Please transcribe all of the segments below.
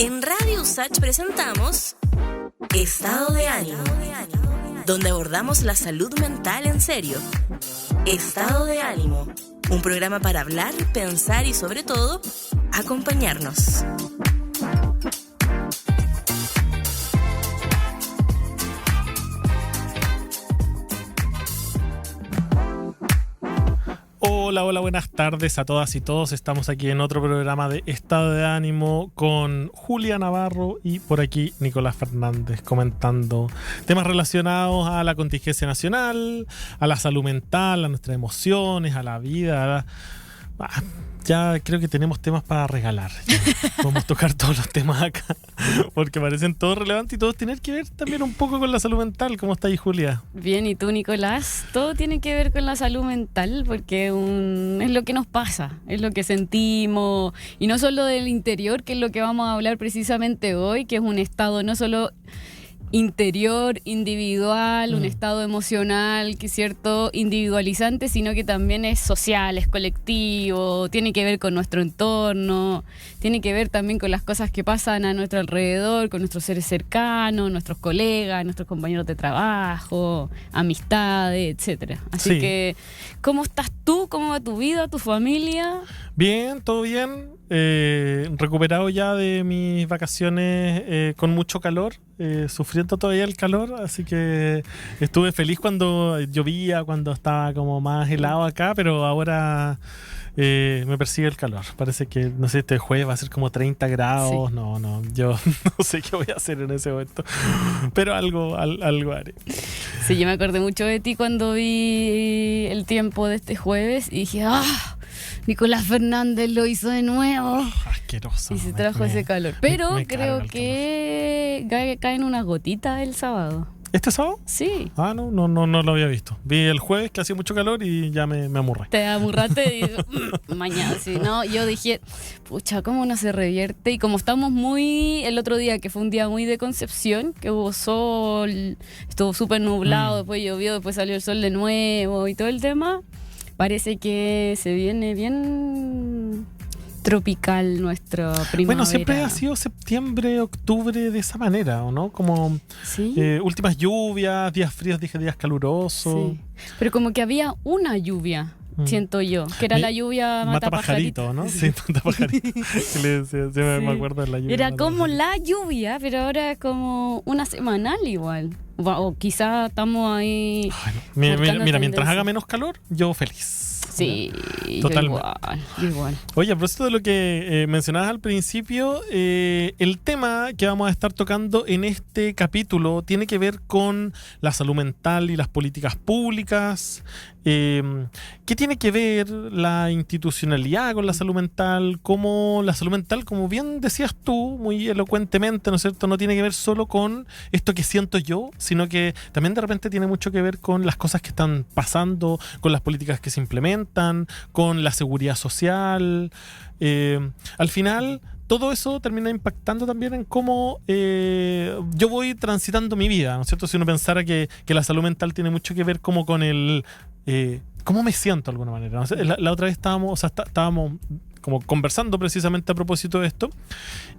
En Radio USACH presentamos Estado de Ánimo, donde abordamos la salud mental en serio. Estado de Ánimo, un programa para hablar, pensar y sobre todo, acompañarnos. Hola, buenas tardes a todas y todos. Estamos aquí en otro programa de Estado de Ánimo con Julia Navarro y por aquí Nicolás Fernández comentando temas relacionados a la contingencia nacional, a la salud mental, a nuestras emociones, a la vida. Ya creo que tenemos temas para regalar. Vamos a tocar todos los temas acá porque parecen todos relevantes y todos tienen que ver también un poco con la salud mental. ¿Cómo está ahí, Julia? Bien, ¿y tú, Nicolás? Todo tiene que ver con la salud mental porque es lo que nos pasa, es lo que sentimos, y no solo del interior, que es lo que vamos a hablar precisamente hoy, que es un estado no solo interior, individual, un estado emocional que es cierto, individualizante, sino que también es social, es colectivo, tiene que ver con nuestro entorno, tiene que ver también con las cosas que pasan a nuestro alrededor, con nuestros seres cercanos, nuestros colegas, nuestros compañeros de trabajo, amistades, etcétera. Así que, ¿cómo estás tú? ¿Cómo va tu vida, tu familia? Bien, todo bien. Recuperado ya de mis vacaciones con mucho calor, sufriendo todavía el calor, así que estuve feliz cuando llovía, cuando estaba como más helado acá, pero ahora me persigue el calor. Parece que, no sé, este jueves va a ser como 30 grados. Sí. No, yo no sé qué voy a hacer en ese momento, pero algo haré. Sí, yo me acordé mucho de ti cuando vi el tiempo de este jueves y dije, Nicolás Fernández lo hizo de nuevo. Asqueroso. Y se trajo ese calor. Pero creo que caen unas gotitas el sábado. ¿Este sábado? Sí. No lo había visto. Vi el jueves que hacía mucho calor y ya me amurré. Te amurraste y mañana, sí, ¿no? Yo dije, pucha, ¿cómo no se revierte? Y como estamos el otro día, que fue un día muy de Concepción, que hubo sol, estuvo súper nublado, después llovió, después salió el sol de nuevo y todo el tema, parece que se viene bien tropical nuestra primavera. Bueno, siempre ha sido septiembre, octubre de esa manera, ¿o no? Como ¿sí? Últimas lluvias, días fríos, días calurosos. Sí. Pero como que había una lluvia, siento yo, que era la lluvia matapajarito, ¿no? Sí, matapajarito. Me acuerdo de la lluvia. Era como la lluvia, pero ahora es como una semanal igual. O quizá estamos ahí. Mira, mientras haga menos calor, yo feliz. Sí, totalmente. Igual. Oye, a propósito de lo que mencionabas al principio, el tema que vamos a estar tocando en este capítulo tiene que ver con la salud mental y las políticas públicas. ¿Qué tiene que ver la institucionalidad con la salud mental? Cómo la salud mental, como bien decías tú, muy elocuentemente, ¿no es cierto?, no tiene que ver solo con esto que siento yo, sino que también de repente tiene mucho que ver con las cosas que están pasando, con las políticas que se implementan, con la seguridad social. Al final, todo eso termina impactando también en cómo yo voy transitando mi vida, ¿no es cierto? Si uno pensara que la salud mental tiene mucho que ver como con el cómo me siento de alguna manera, ¿no? La otra vez estábamos como conversando precisamente a propósito de esto,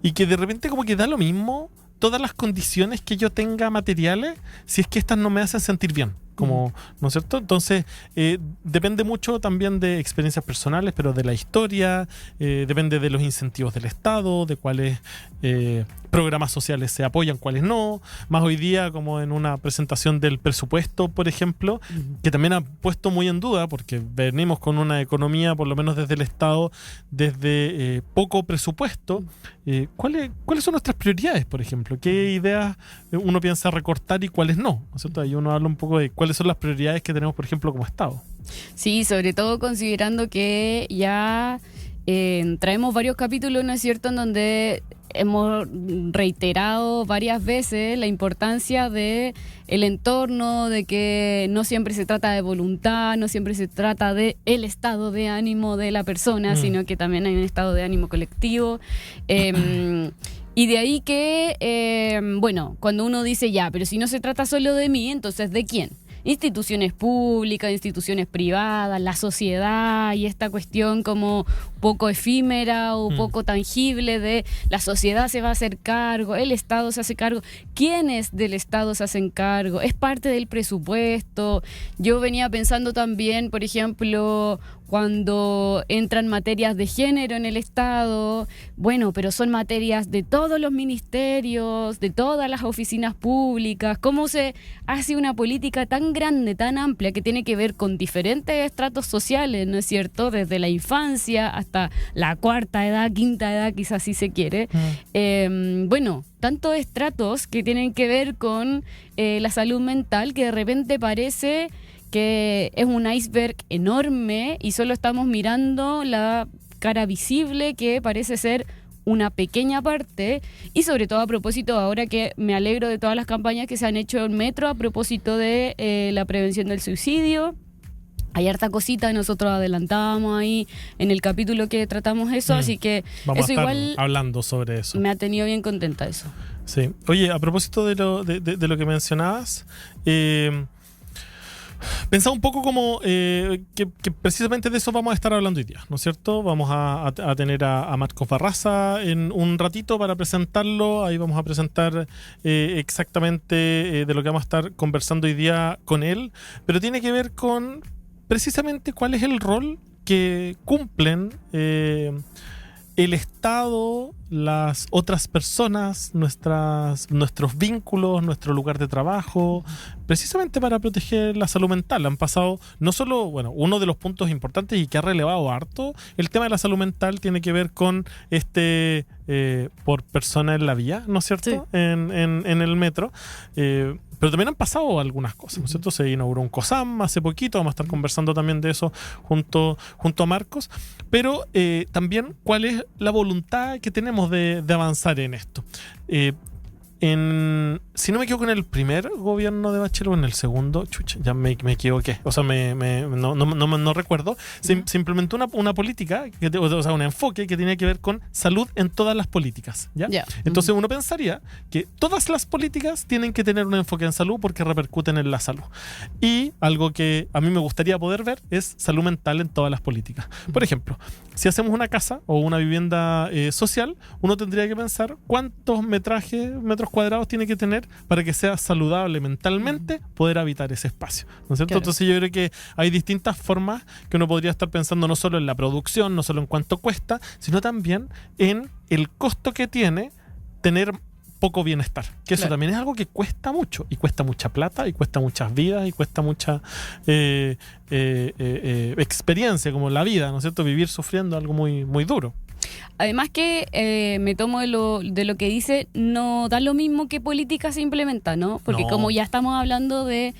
y que de repente como que da lo mismo todas las condiciones que yo tenga materiales si es que estas no me hacen sentir bien, como, ¿no es cierto? Entonces depende mucho también de experiencias personales, pero de la historia, depende de los incentivos del Estado, de cuáles programas sociales se apoyan, cuáles no. Más hoy día, como en una presentación del presupuesto, por ejemplo, que también ha puesto muy en duda, porque venimos con una economía, por lo menos desde el Estado, desde poco presupuesto. ¿Cuáles son nuestras prioridades, por ejemplo? ¿Qué ideas uno piensa recortar y cuáles no? ¿No es cierto? Ahí uno habla un poco de cuáles son las prioridades que tenemos, por ejemplo, como Estado. Sí, sobre todo considerando que ya traemos varios capítulos, ¿no es cierto?, en donde hemos reiterado varias veces la importancia de el entorno, de que no siempre se trata de voluntad, no siempre se trata de el estado de ánimo de la persona, sino que también hay un estado de ánimo colectivo. Y de ahí que, cuando uno dice ya, pero si no se trata solo de mí, entonces ¿de quién? instituciones públicas, instituciones privadas, la sociedad y esta cuestión como poco efímera o poco tangible de la sociedad se va a hacer cargo, el Estado se hace cargo, ¿quiénes del Estado se hacen cargo? ¿Es parte del presupuesto? Yo venía pensando también, por ejemplo, cuando entran materias de género en el Estado, bueno, pero son materias de todos los ministerios, de todas las oficinas públicas. ¿Cómo se hace una política tan grande, tan amplia, que tiene que ver con diferentes estratos sociales, ¿no es cierto? Desde la infancia hasta la cuarta edad, quinta edad, quizás si se quiere. Bueno, tantos estratos que tienen que ver con la salud mental que de repente parece que es un iceberg enorme y solo estamos mirando la cara visible que parece ser una pequeña parte, y sobre todo a propósito, ahora que me alegro de todas las campañas que se han hecho en Metro a propósito de la prevención del suicidio. Hay harta cosita y nosotros adelantábamos ahí en el capítulo que tratamos eso, así que vamos eso a estar igual hablando sobre eso. Me ha tenido bien contenta eso. Sí. Oye, a propósito de lo que mencionabas, pensaba un poco como que precisamente de eso vamos a estar hablando hoy día, ¿no es cierto? Vamos a tener a Marcos Barraza en un ratito para presentarlo. Ahí vamos a presentar exactamente de lo que vamos a estar conversando hoy día con él, pero tiene que ver con precisamente cuál es el rol que cumplen el Estado, las otras personas, nuestros vínculos, nuestro lugar de trabajo, precisamente para proteger la salud mental. Han pasado, no solo, bueno, uno de los puntos importantes y que ha relevado harto, el tema de la salud mental tiene que ver con por persona en la vía, ¿no es cierto? Sí. En el metro. Pero también han pasado algunas cosas, ¿no es cierto? Se inauguró un COSAM hace poquito, vamos a estar conversando también de eso junto a Marcos, pero también cuál es la voluntad que tenemos de avanzar en esto. Si no me equivoco, en el primer gobierno de Bachelet o en el segundo, chucha, ya me equivoqué, o sea, no recuerdo, se implementó una política, o sea, un enfoque que tenía que ver con salud en todas las políticas, ¿ya? Yeah. Entonces uno pensaría que todas las políticas tienen que tener un enfoque en salud porque repercuten en la salud. Y algo que a mí me gustaría poder ver es salud mental en todas las políticas. Por ejemplo, si hacemos una casa o una vivienda social, uno tendría que pensar cuántos metros cuadrados tiene que tener para que sea saludable mentalmente poder habitar ese espacio, ¿no es cierto? Claro. Entonces yo creo que hay distintas formas que uno podría estar pensando, no solo en la producción, no solo en cuánto cuesta, sino también en el costo que tiene tener poco bienestar, que eso Claro. también es algo que cuesta mucho, y cuesta mucha plata, y cuesta muchas vidas, y cuesta mucha experiencia, como la vida, ¿no es cierto? Vivir sufriendo algo muy, muy duro. Además que me tomo de lo que dice, no da lo mismo que política se implementa, ¿no? Porque No. como ya estamos hablando de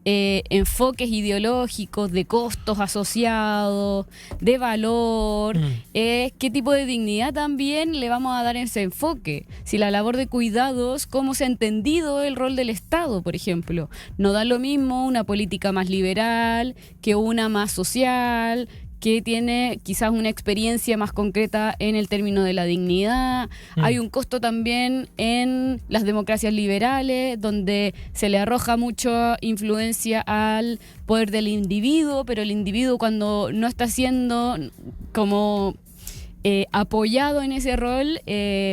enfoques ideológicos, de costos asociados, de valor, qué tipo de dignidad también le vamos a dar ese enfoque. Si la labor de cuidados, cómo se ha entendido el rol del Estado, por ejemplo. No da lo mismo una política más liberal que una más social, que tiene quizás una experiencia más concreta en el término de la dignidad. Hay un costo también en las democracias liberales, donde se le arroja mucha influencia al poder del individuo, pero el individuo, cuando no está siendo como apoyado en ese rol,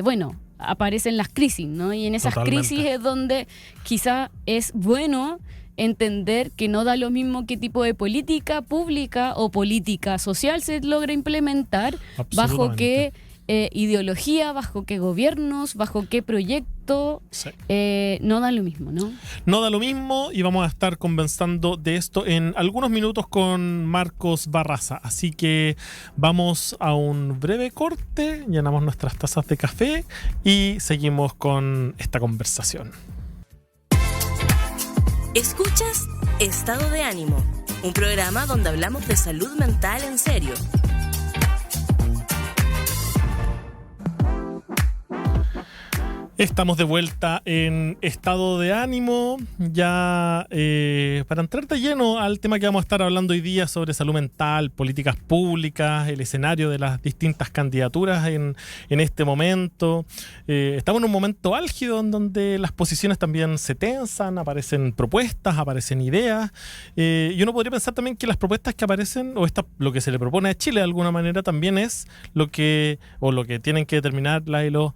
bueno, aparecen las crisis, ¿no? Y en esas Totalmente. crisis es donde quizá es bueno entender que no da lo mismo qué tipo de política pública o política social se logra implementar, bajo qué ideología, bajo qué gobiernos, bajo qué proyecto. Sí. No da lo mismo, ¿no? No da lo mismo, y vamos a estar conversando de esto en algunos minutos con Marcos Barraza. Así que vamos a un breve corte, llenamos nuestras tazas de café y seguimos con esta conversación. Escuchas Estado de Ánimo, un programa donde hablamos de salud mental en serio. Estamos de vuelta en Estado de Ánimo, ya para entrar de lleno al tema que vamos a estar hablando hoy día sobre salud mental, políticas públicas, el escenario de las distintas candidaturas en este momento. Estamos en un momento álgido en donde las posiciones también se tensan, aparecen propuestas, aparecen ideas, y uno podría pensar también que las propuestas que aparecen, o lo que se le propone a Chile de alguna manera, también es lo que tienen que determinar los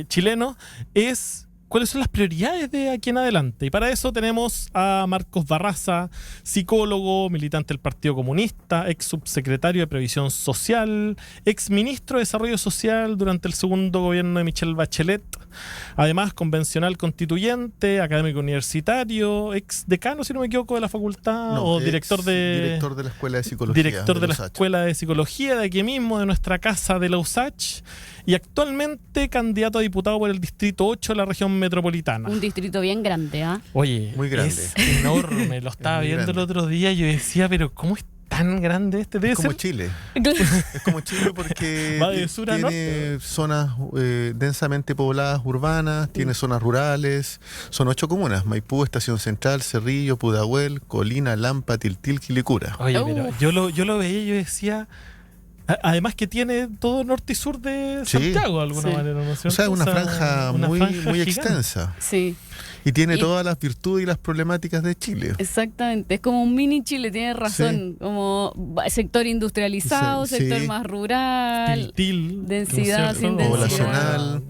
chilenos, es cuáles son las prioridades de aquí en adelante. Y para eso tenemos a Marcos Barraza, psicólogo, militante del Partido Comunista, ex subsecretario de Previsión Social, ex ministro de Desarrollo Social durante el segundo gobierno de Michelle Bachelet, además convencional constituyente, académico universitario, ex decano, si no me equivoco, de la facultad, director de la Escuela de Psicología. Director de la Escuela de Psicología de aquí mismo, de nuestra casa de la USACH, y actualmente candidato a diputado por el Distrito 8 de la región metropolitana. Un distrito bien grande, ¿ah? Oye, muy grande. Es enorme. Lo estaba viendo el otro día y yo decía, pero ¿cómo es tan grande este? Es como Chile. Es como Chile porque va de sur a norte. Tiene zonas densamente pobladas urbanas, tiene zonas rurales. Son 8 comunas: Maipú, Estación Central, Cerrillo, Pudahuel, Colina, Lampa, Tiltil, Quilicura. Oye, mira, yo lo veía y yo decía... Además que tiene todo norte y sur de Santiago, de alguna manera, ¿no es cierto? O sea, es una franja muy extensa. Sí. Y tiene todas las virtudes y las problemáticas de Chile. Exactamente, es como un mini Chile, tiene razón. Sí. Como sector industrializado, sector más rural, densidad sin densidad. Poblacional,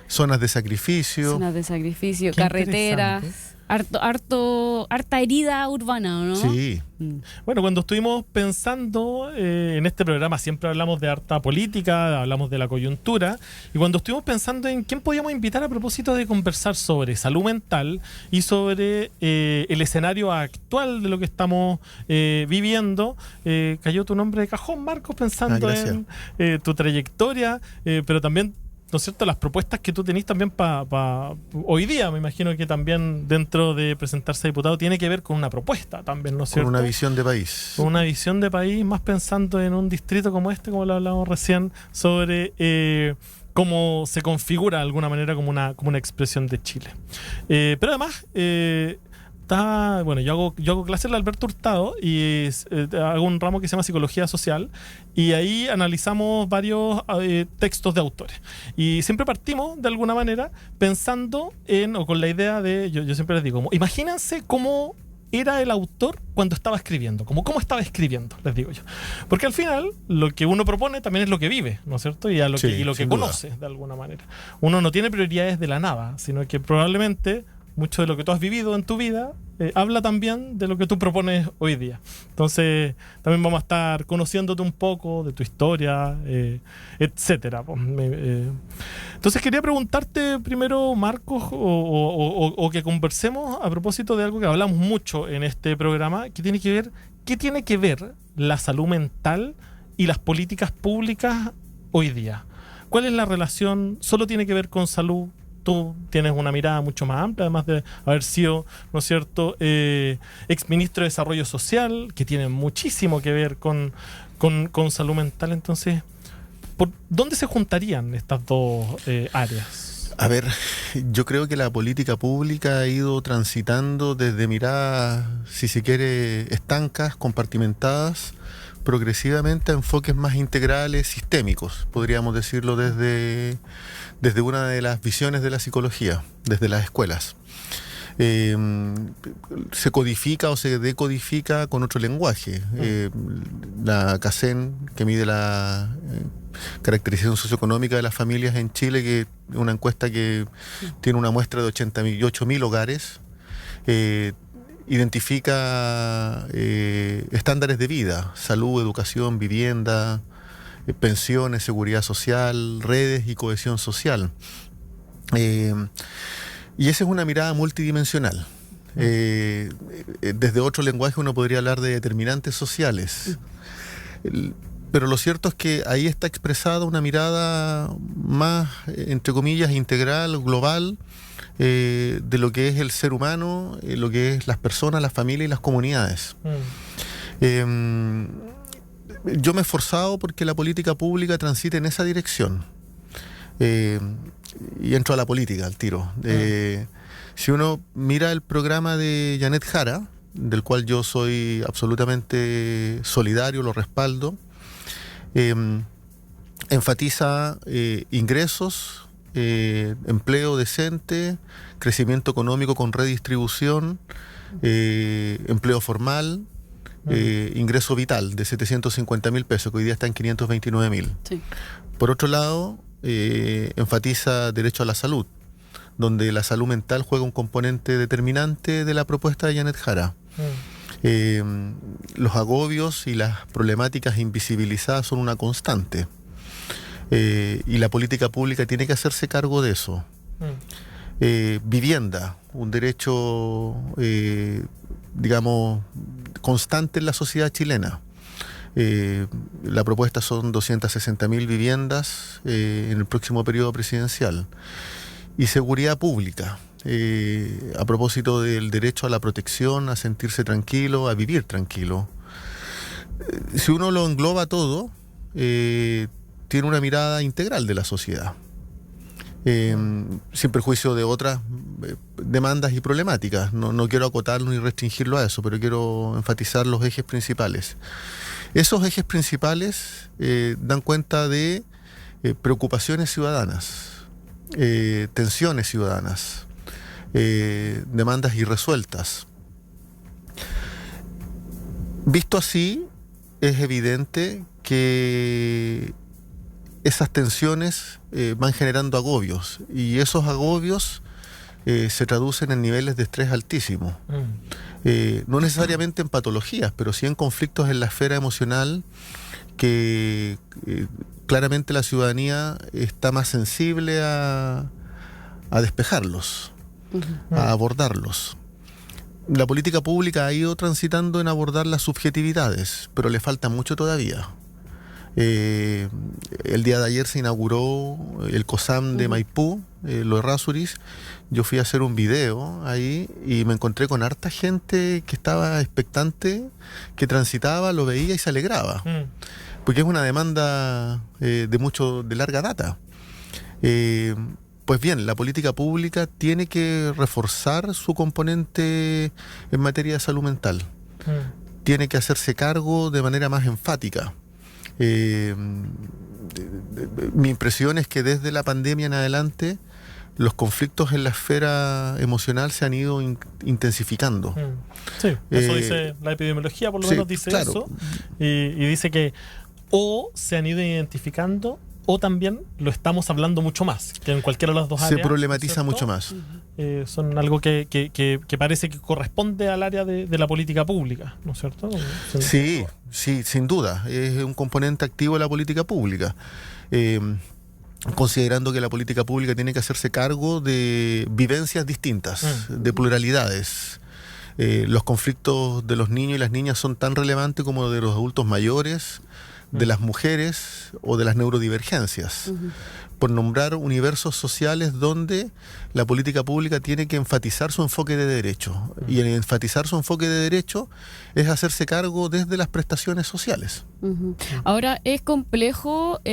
zonas de sacrificio. Carreteras. Harta herida urbana, ¿no? Sí. Bueno, cuando estuvimos pensando en este programa siempre hablamos de harta política, hablamos de la coyuntura, y cuando estuvimos pensando en quién podíamos invitar a propósito de conversar sobre salud mental y sobre el escenario actual de lo que estamos viviendo, cayó tu nombre de cajón, Marcos, pensando en tu trayectoria, pero también, ¿no es cierto?, las propuestas que tú tenés también para hoy día. Me imagino que también dentro de presentarse a diputado tiene que ver con una propuesta también, ¿no es cierto? Con una visión de país. Con una visión de país, más pensando en un distrito como este, como lo hablamos recién, sobre cómo se configura de alguna manera como una expresión de Chile. Pero además... yo hago clases en Alberto Hurtado y hago un ramo que se llama Psicología Social, y ahí analizamos varios textos de autores. Y siempre partimos, de alguna manera, pensando o con la idea de, yo siempre les digo, imagínense cómo era el autor cuando estaba escribiendo, cómo estaba escribiendo, les digo yo. Porque al final, lo que uno propone también es lo que vive, ¿no es cierto? Y lo que conoce, de alguna manera. Uno no tiene prioridades de la nada, sino que probablemente... mucho de lo que tú has vivido en tu vida habla también de lo que tú propones hoy día. Entonces, también vamos a estar conociéndote un poco de tu historia, etcétera. Entonces, quería preguntarte primero, Marcos, o que conversemos a propósito de algo que hablamos mucho en este programa, que tiene que ver, ¿qué tiene que ver la salud mental y las políticas públicas hoy día? ¿Cuál es la relación? ¿Solo tiene que ver con salud? Tú tienes una mirada mucho más amplia, además de haber sido, ¿no es cierto?, exministro de Desarrollo Social, que tiene muchísimo que ver con salud mental. Entonces, ¿por dónde se juntarían estas dos áreas? A ver, yo creo que la política pública ha ido transitando desde miradas, si se quiere, estancas, compartimentadas, progresivamente a enfoques más integrales, sistémicos, podríamos decirlo desde una de las visiones de la psicología, desde las escuelas. Se codifica o se decodifica con otro lenguaje. La CACEN, que mide la caracterización socioeconómica de las familias en Chile, que es una encuesta que tiene una muestra de 88.000 hogares, identifica estándares de vida: salud, educación, vivienda, pensiones, seguridad social, redes y cohesión social. Y esa es una mirada multidimensional. Desde otro lenguaje uno podría hablar de determinantes sociales. Pero lo cierto es que ahí está expresada una mirada más, entre comillas, integral, global, de lo que es el ser humano, lo que es las personas, las familias y las comunidades. Yo me he esforzado porque la política pública transite en esa dirección. y entro a la política al tiro. Si uno mira el programa de Janet Jara, del cual yo soy absolutamente solidario, lo respaldo, enfatiza ingresos, empleo decente, crecimiento económico con redistribución, empleo formal, ingreso vital de 750.000 pesos, que hoy día está en 529.000. Sí. Por otro lado, enfatiza derecho a la salud, donde la salud mental juega un componente determinante de la propuesta de Janet Jara. Los agobios y las problemáticas invisibilizadas son una constante. Y la política pública tiene que hacerse cargo de eso. Vivienda, un derecho, digamos, constante en la sociedad chilena. La propuesta son 260.000 viviendas en el próximo periodo presidencial. Y seguridad pública, a propósito del derecho a la protección, a sentirse tranquilo, a vivir tranquilo. Si uno lo engloba todo, tiene una mirada integral de la sociedad, sin perjuicio de otras demandas y problemáticas. No quiero acotarlo ni restringirlo a eso, pero quiero enfatizar los ejes principales. Esos ejes principales dan cuenta de preocupaciones ciudadanas, tensiones ciudadanas, demandas irresueltas. Visto así, es evidente que esas tensiones van generando agobios, y esos agobios se traducen en niveles de estrés altísimos. No necesariamente en patologías, pero sí en conflictos en la esfera emocional que claramente la ciudadanía está más sensible a despejarlos, a abordarlos. La política pública ha ido transitando en abordar las subjetividades, pero le falta mucho todavía. El día de ayer se inauguró el COSAM de Maipú, lo de Errázuriz. Yo fui a hacer un video ahí y me encontré con harta gente que estaba expectante, que transitaba, lo veía y se alegraba. Porque es una demanda de larga data. Pues bien, la política pública tiene que reforzar su componente en materia de salud mental. Tiene que hacerse cargo de manera más enfática. Mi impresión es que desde la pandemia en adelante los conflictos en la esfera emocional se han ido intensificando. Sí, eso dice la epidemiología, por lo menos dice claro. Eso. Y dice que o se han ido identificando o también lo estamos hablando mucho más, que en cualquiera de las dos áreas. Se problematiza mucho más. Son algo que parece que corresponde al área de la política pública, ¿no es cierto? Sí, sin duda. Es un componente activo de la política pública. Considerando que la política pública tiene que hacerse cargo de vivencias distintas, de pluralidades. Los conflictos de los niños y las niñas son tan relevantes como de los adultos mayores, de las mujeres o de las neurodivergencias, por nombrar universos sociales donde la política pública tiene que enfatizar su enfoque de derecho. Y en enfatizar su enfoque de derecho es hacerse cargo desde las prestaciones sociales. Ahora, es complejo, yo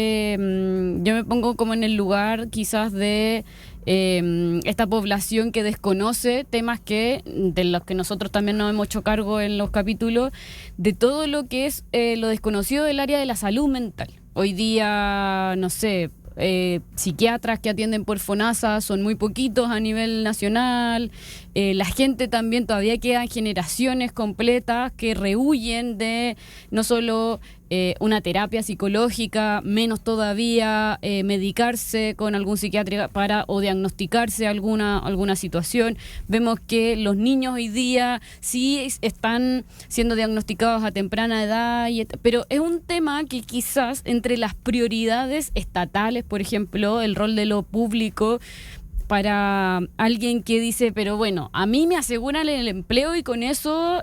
me pongo como en el lugar quizás de esta población que desconoce temas de los que nosotros también nos hemos hecho cargo en los capítulos, de todo lo que es lo desconocido del área de la salud mental. Hoy día, no sé, psiquiatras que atienden por FONASA son muy poquitos a nivel nacional. La gente también, todavía quedan generaciones completas que rehuyen de no solo una terapia psicológica, menos todavía medicarse con algún psiquiatra o diagnosticarse alguna situación. Vemos que los niños hoy día sí están siendo diagnosticados a temprana edad, pero es un tema que quizás entre las prioridades estatales, por ejemplo, el rol de lo público, para alguien que dice, pero bueno, a mí me aseguran el empleo y con eso,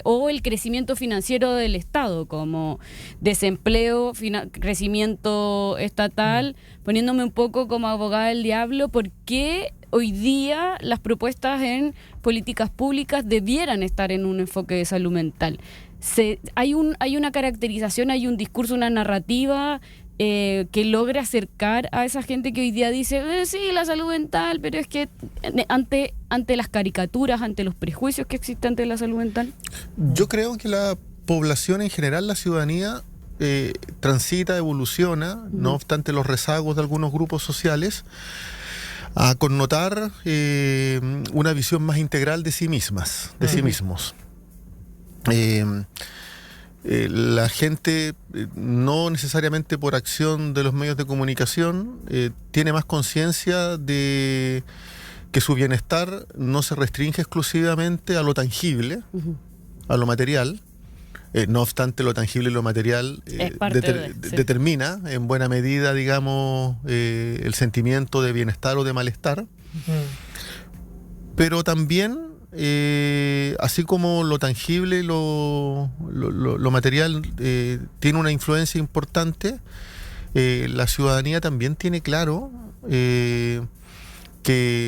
o el crecimiento financiero del Estado, como desempleo, crecimiento estatal, poniéndome un poco como abogada del diablo, ¿por qué hoy día las propuestas en políticas públicas debieran estar en un enfoque de salud mental? Hay una caracterización, hay un discurso, una narrativa que logre acercar a esa gente que hoy día dice, sí, la salud mental, pero es que ante las caricaturas, ante los prejuicios que existen ante la salud mental? Yo creo que la población en general, la ciudadanía, transita, evoluciona, no obstante los rezagos de algunos grupos sociales, a connotar una visión más integral de sí mismas, de sí mismos. La gente, no necesariamente por acción de los medios de comunicación, tiene más conciencia de que su bienestar no se restringe exclusivamente a lo tangible, a lo material. No obstante, lo tangible y lo material determina en buena medida, digamos, el sentimiento de bienestar o de malestar. Pero también, así como lo tangible y lo material tiene una influencia importante, la ciudadanía también tiene claro que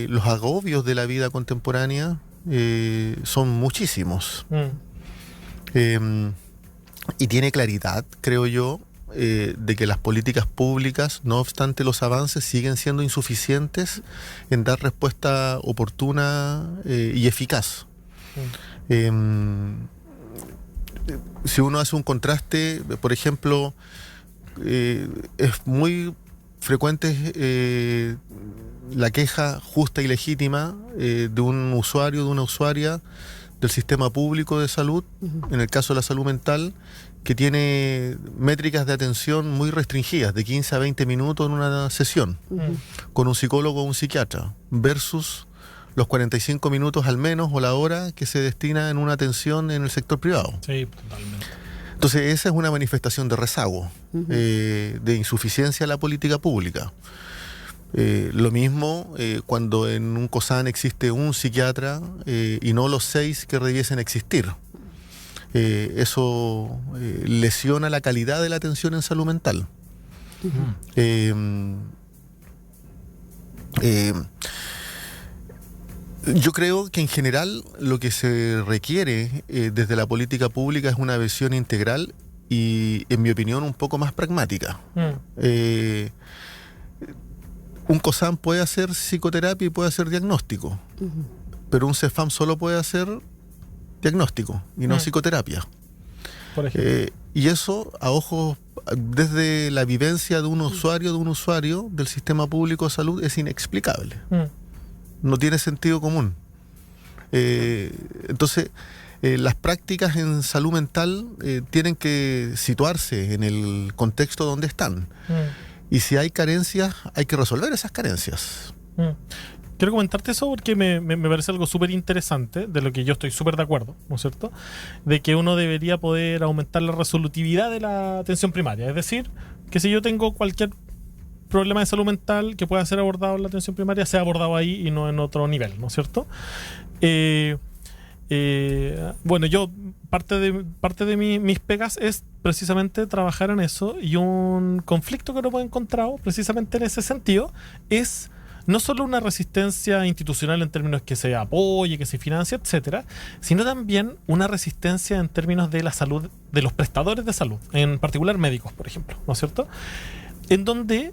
los agobios de la vida contemporánea son muchísimos. Y tiene claridad, creo yo, de que las políticas públicas, no obstante los avances, siguen siendo insuficientes en dar respuesta oportuna y eficaz. Si uno hace un contraste, por ejemplo, es muy frecuente la queja justa y legítima de un usuario, de una usuaria del sistema público de salud, en el caso de la salud mental, que tiene métricas de atención muy restringidas, de 15 a 20 minutos en una sesión, con un psicólogo o un psiquiatra, versus los 45 minutos al menos o la hora que se destina en una atención en el sector privado. Sí, totalmente. Entonces esa es una manifestación de rezago, de insuficiencia de la política pública. Lo mismo cuando en un COSAN existe un psiquiatra y no los 6 que debiesen existir. Eso lesiona la calidad de la atención en salud mental. Yo creo que en general lo que se requiere desde la política pública es una visión integral y, en mi opinión, un poco más pragmática. Un COSAN puede hacer psicoterapia y puede hacer diagnóstico, pero un CEFAM solo puede hacer diagnóstico y no psicoterapia. Por ejemplo. Y eso, a ojos, desde la vivencia de un usuario del sistema público de salud, es inexplicable. No tiene sentido común. Entonces, las prácticas en salud mental tienen que situarse en el contexto donde están. Y si hay carencias, hay que resolver esas carencias. Quiero comentarte eso porque me parece algo súper interesante, de lo que yo estoy súper de acuerdo, ¿no es cierto? De que uno debería poder aumentar la resolutividad de la atención primaria. Es decir, que si yo tengo cualquier problema de salud mental que pueda ser abordado en la atención primaria, sea abordado ahí y no en otro nivel, ¿no es cierto? Bueno, yo parte de mis pegas es precisamente trabajar en eso, y un conflicto que uno puede encontrar precisamente en ese sentido es no solo una resistencia institucional en términos que se apoye, que se financie, etcétera, sino también una resistencia en términos de la salud de los prestadores de salud, en particular médicos, por ejemplo, ¿no es cierto? En donde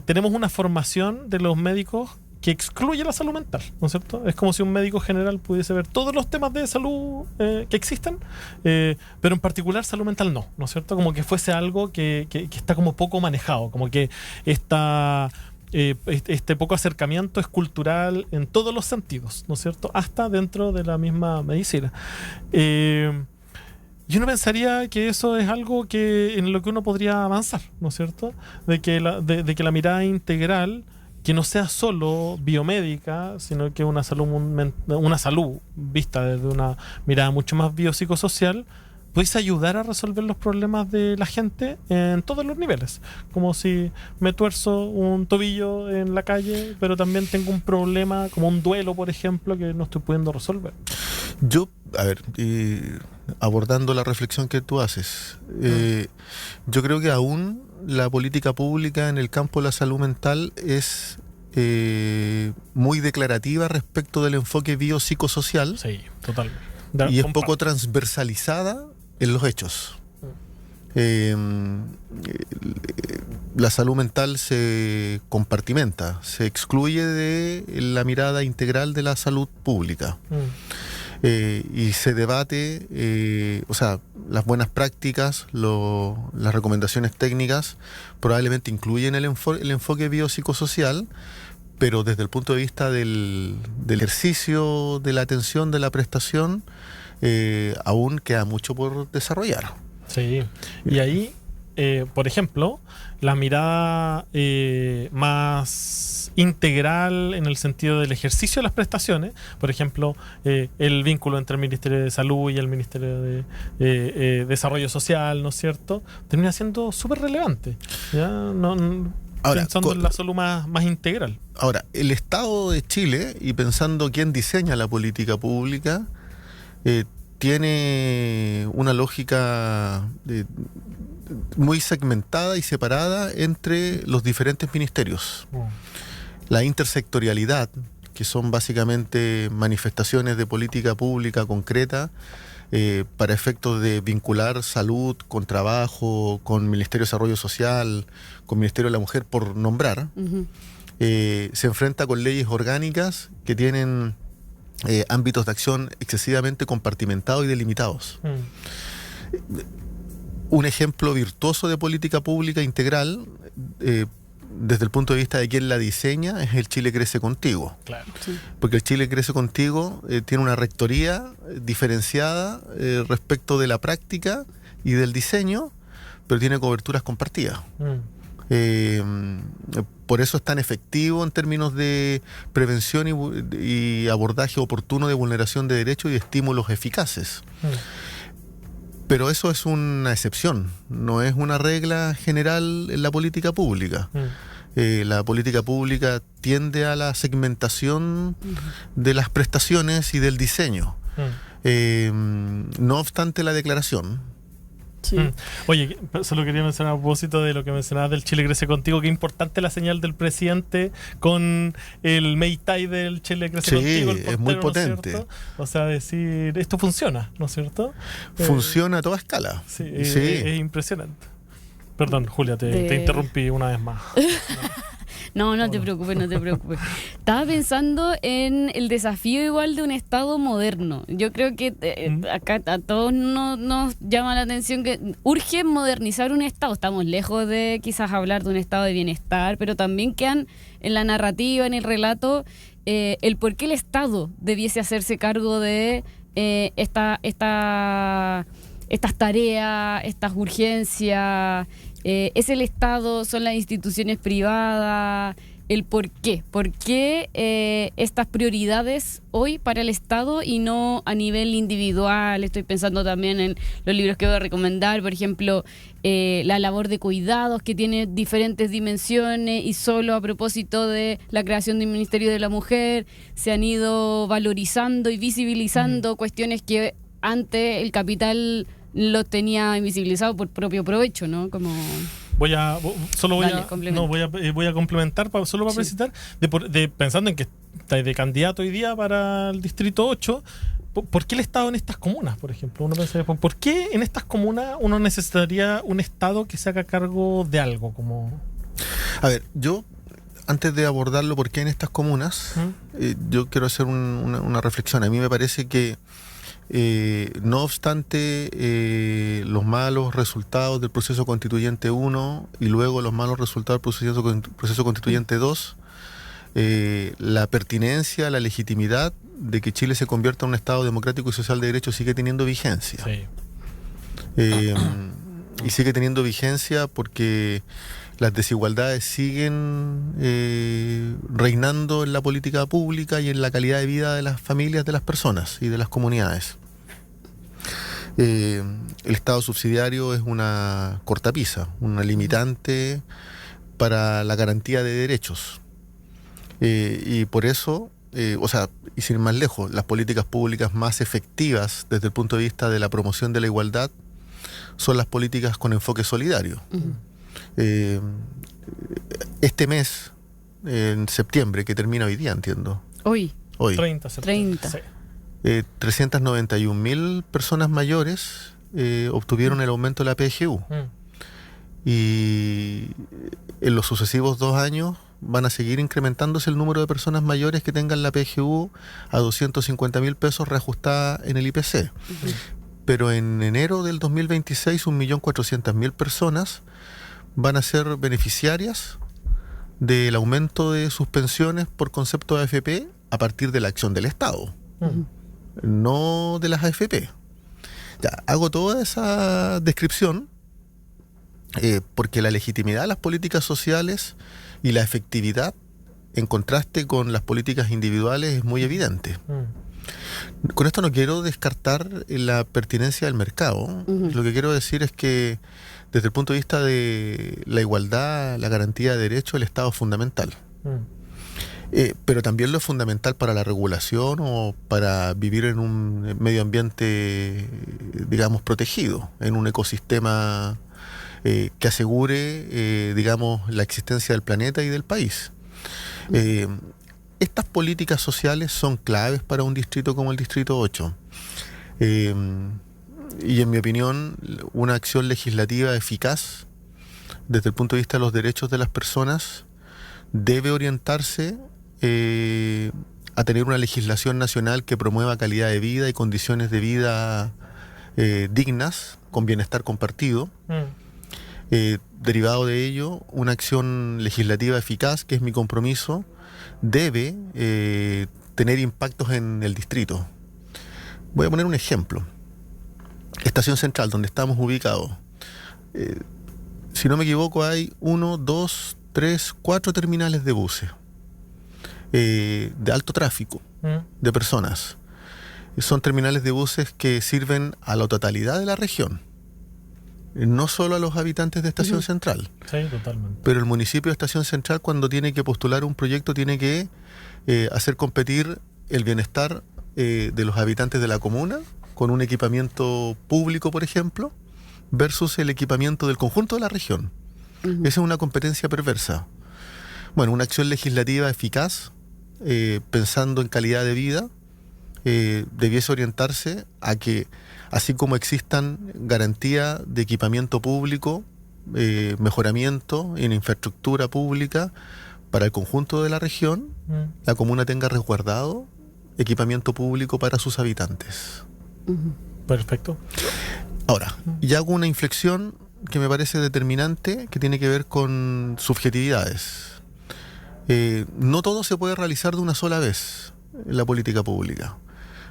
tenemos una formación de los médicos que excluye la salud mental, ¿no es cierto? Es como si un médico general pudiese ver todos los temas de salud que existen, pero en particular salud mental no es cierto? Como que fuese algo que está como poco manejado, como que este poco acercamiento es cultural en todos los sentidos, ¿no es cierto? Hasta dentro de la misma medicina. Yo no pensaría que eso es algo en lo que uno podría avanzar, ¿no es cierto? De que la mirada integral, que no sea solo biomédica, sino que una salud vista desde una mirada mucho más biopsicosocial, puede ayudar a resolver los problemas de la gente en todos los niveles. Como si me tuerzo un tobillo en la calle, pero también tengo un problema, como un duelo, por ejemplo, que no estoy pudiendo resolver. Yo, abordando la reflexión que tú haces, yo creo que aún la política pública en el campo de la salud mental es muy declarativa respecto del enfoque biopsicosocial. Sí, totalmente. Y es poco transversalizada en los hechos. la salud mental se compartimenta, se excluye de la mirada integral de la salud pública. Y se debate, o sea, las buenas prácticas, las recomendaciones técnicas probablemente incluyen el enfoque biopsicosocial, pero desde el punto de vista del ejercicio de la atención, de la prestación, aún queda mucho por desarrollar. Sí, y ahí, por ejemplo, la mirada más integral en el sentido del ejercicio de las prestaciones, por ejemplo, el vínculo entre el Ministerio de Salud y el Ministerio de Desarrollo Social, ¿no es cierto?, termina siendo súper relevante, ¿ya? Ahora, pensando en la salud más integral. Ahora, el Estado de Chile, y pensando quién diseña la política pública, tiene una lógica muy segmentada y separada entre los diferentes ministerios. La intersectorialidad, que son básicamente manifestaciones de política pública concreta para efectos de vincular salud con trabajo, con Ministerio de Desarrollo Social, con Ministerio de la Mujer, por nombrar, se enfrenta con leyes orgánicas que tienen ámbitos de acción excesivamente compartimentados y delimitados. Un ejemplo virtuoso de política pública integral, desde el punto de vista de quien la diseña, es el Chile Crece Contigo. Claro. Sí. Porque el Chile Crece Contigo tiene una rectoría diferenciada respecto de la práctica y del diseño, pero tiene coberturas compartidas. Por eso es tan efectivo en términos de prevención y abordaje oportuno de vulneración de derechos y estímulos eficaces. Pero eso es una excepción, no es una regla general en la política pública. La política pública tiende a la segmentación de las prestaciones y del diseño. No obstante la declaración. Sí. Oye, solo quería mencionar a propósito de lo que mencionabas del Chile Crece Contigo, qué importante la señal del presidente con el Meitai del Chile Crece Contigo. El portero, es muy ¿no potente. es cierto? O sea, decir, esto funciona, ¿no es cierto? Funciona a toda escala. Sí, es impresionante. Perdón, Julia, te interrumpí una vez más. No te preocupes, no te preocupes. Estaba pensando en el desafío igual de un Estado moderno. Yo creo que acá a todos nos llama la atención que urge modernizar un Estado. Estamos lejos de quizás hablar de un Estado de bienestar, pero también quedan en la narrativa, en el relato, el por qué el Estado debiese hacerse cargo de estas tareas, estas urgencias. ¿Es el Estado, son las instituciones privadas? ¿El por qué? ¿Por qué estas prioridades hoy para el Estado y no a nivel individual? Estoy pensando también en los libros que voy a recomendar, por ejemplo, la labor de cuidados, que tiene diferentes dimensiones, y solo a propósito de la creación del Ministerio de la Mujer se han ido valorizando y visibilizando cuestiones que antes el capital lo tenía invisibilizado por propio provecho, ¿no? Como... Voy a complementar solo para precisar, pensando en que está de candidato hoy día para el Distrito 8, ¿por qué el Estado en estas comunas, por ejemplo? Uno piensa, ¿por qué en estas comunas uno necesitaría un Estado que se haga cargo de algo? Como... A ver, yo, antes de abordarlo, ¿por qué en estas comunas? Yo quiero hacer una reflexión. A mí me parece que no obstante los malos resultados del proceso constituyente 1 y luego los malos resultados del proceso constituyente 2, la pertinencia, la legitimidad de que Chile se convierta en un Estado democrático y social de derecho sigue teniendo vigencia. Sí. Y sigue teniendo vigencia porque las desigualdades siguen reinando en la política pública y en la calidad de vida de las familias, de las personas y de las comunidades. El Estado subsidiario es una cortapisa, una limitante para la garantía de derechos. Y por eso, y sin ir más lejos, las políticas públicas más efectivas desde el punto de vista de la promoción de la igualdad son las políticas con enfoque solidario. Este mes, en septiembre, que termina hoy día, entiendo. Hoy. 30 septiembre. 30. Sí. 391.000 personas mayores obtuvieron el aumento de la PGU. Y en los sucesivos 2 años van a seguir incrementándose el número de personas mayores que tengan la PGU a 250.000 pesos reajustada en el IPC. Pero en enero del 2026, 1.400.000 personas van a ser beneficiarias del aumento de sus pensiones por concepto de AFP a partir de la acción del Estado, no de las AFP. Ya, hago toda esa descripción porque la legitimidad de las políticas sociales y la efectividad en contraste con las políticas individuales es muy evidente. Con esto no quiero descartar la pertinencia del mercado. Lo que quiero decir es que desde el punto de vista de la igualdad, la garantía de derechos, el Estado es fundamental. Pero también lo es fundamental para la regulación o para vivir en un medio ambiente, digamos, protegido, en un ecosistema que asegure, digamos, la existencia del planeta y del país. Estas políticas sociales son claves para un distrito como el Distrito 8. Y en mi opinión, una acción legislativa eficaz desde el punto de vista de los derechos de las personas debe orientarse a tener una legislación nacional que promueva calidad de vida y condiciones de vida dignas, con bienestar compartido. Derivado de ello, una acción legislativa eficaz, que es mi compromiso, debe tener impactos en el distrito. Voy a poner un ejemplo. Estación Central, donde estamos ubicados. Si no me equivoco, hay 1, 2, 3, 4 terminales de buses de alto tráfico de personas. Son terminales de buses que sirven a la totalidad de la región, no solo a los habitantes de Estación Central. Sí, totalmente. Pero el municipio de Estación Central, cuando tiene que postular un proyecto, tiene que hacer competir el bienestar de los habitantes de la comuna con un equipamiento público, por ejemplo, versus el equipamiento del conjunto de la región. Esa es una competencia perversa. Bueno, una acción legislativa eficaz, pensando en calidad de vida, debiese orientarse a que, así como existan garantía de equipamiento público, mejoramiento en infraestructura pública para el conjunto de la región, la comuna tenga resguardado equipamiento público para sus habitantes. Perfecto. Ahora, ya hago una inflexión que me parece determinante, que tiene que ver con subjetividades. No todo se puede realizar de una sola vez en la política pública.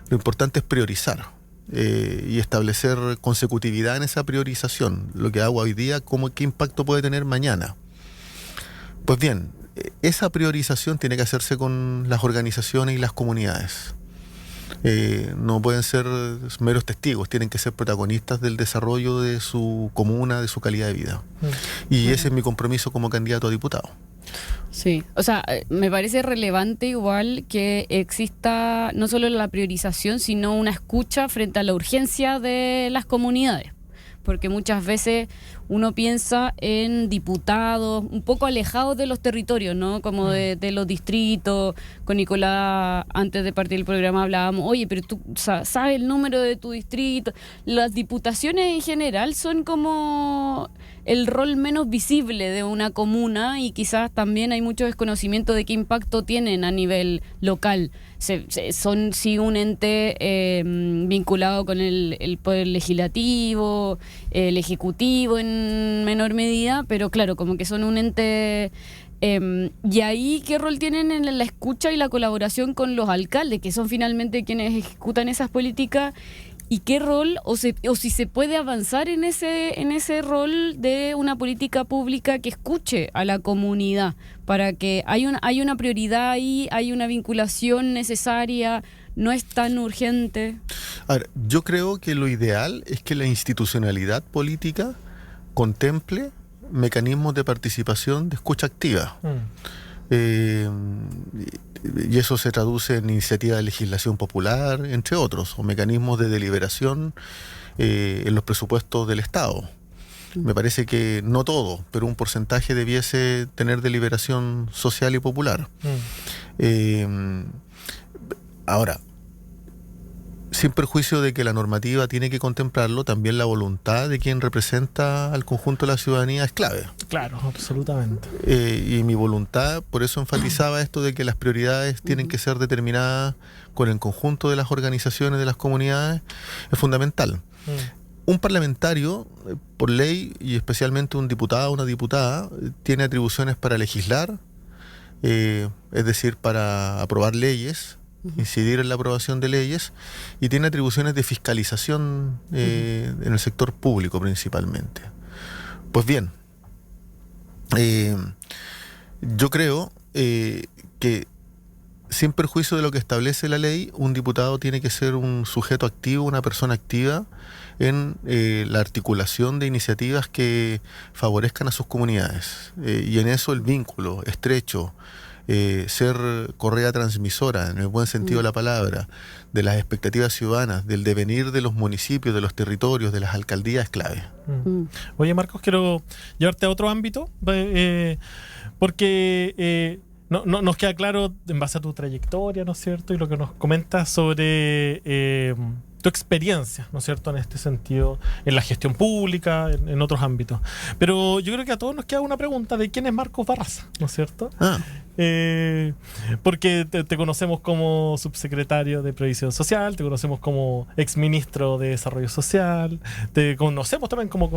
Lo importante es priorizar y establecer consecutividad en esa priorización. Lo que hago hoy día, ¿qué impacto puede tener mañana? Pues bien, esa priorización tiene que hacerse con las organizaciones y las comunidades. No pueden ser meros testigos, tienen que ser protagonistas del desarrollo de su comuna, de su calidad de vida. Y ese es mi compromiso como candidato a diputado. Sí, o sea, me parece relevante igual que exista no solo la priorización, sino una escucha frente a la urgencia de las comunidades. Porque muchas veces uno piensa en diputados un poco alejados de los territorios, ¿no? Como de los distritos. Con Nicolás, antes de partir el programa, hablábamos, oye, pero tú sabes el número de tu distrito. Las diputaciones en general son como el rol menos visible de una comuna y quizás también hay mucho desconocimiento de qué impacto tienen a nivel local. Son sí un ente vinculado con el poder legislativo, el ejecutivo en menor medida, pero claro, como que son un ente... y ahí, ¿qué rol tienen en la escucha y la colaboración con los alcaldes, que son finalmente quienes ejecutan esas políticas? ¿Y qué rol, o si se puede avanzar en ese rol de una política pública que escuche a la comunidad, para que hay una prioridad ahí, hay una vinculación necesaria, no es tan urgente? A ver, yo creo que lo ideal es que la institucionalidad política contemple mecanismos de participación de escucha activa. Y eso se traduce en iniciativa de legislación popular, entre otros, o mecanismos de deliberación en los presupuestos del Estado. Me parece que no todo, pero un porcentaje debiese tener deliberación social y popular. Ahora, sin perjuicio de que la normativa tiene que contemplarlo, también la voluntad de quien representa al conjunto de la ciudadanía es clave. Claro, absolutamente. Y mi voluntad, por eso enfatizaba esto de que las prioridades tienen que ser determinadas con el conjunto de las organizaciones, de las comunidades, es fundamental. Un parlamentario, por ley, y especialmente un diputado o una diputada, tiene atribuciones para legislar, es decir, para aprobar leyes, incidir en la aprobación de leyes, y tiene atribuciones de fiscalización en el sector público principalmente. Pues bien, yo creo que sin perjuicio de lo que establece la ley, un diputado tiene que ser un sujeto activo, una persona activa en la articulación de iniciativas que favorezcan a sus comunidades. Y en eso el vínculo estrecho, ser correa transmisora, en el buen sentido de la palabra, de las expectativas ciudadanas, del devenir de los municipios, de los territorios, de las alcaldías, es clave. Oye, Marcos, quiero llevarte a otro ámbito, porque no nos queda claro, en base a tu trayectoria, ¿no es cierto?, y lo que nos comentas sobre tu experiencia, ¿no es cierto?, en este sentido, en la gestión pública, en otros ámbitos. Pero yo creo que a todos nos queda una pregunta de quién es Marcos Barraza, ¿no es cierto? Porque te conocemos como subsecretario de Previsión Social, te conocemos como exministro de Desarrollo Social, te conocemos también como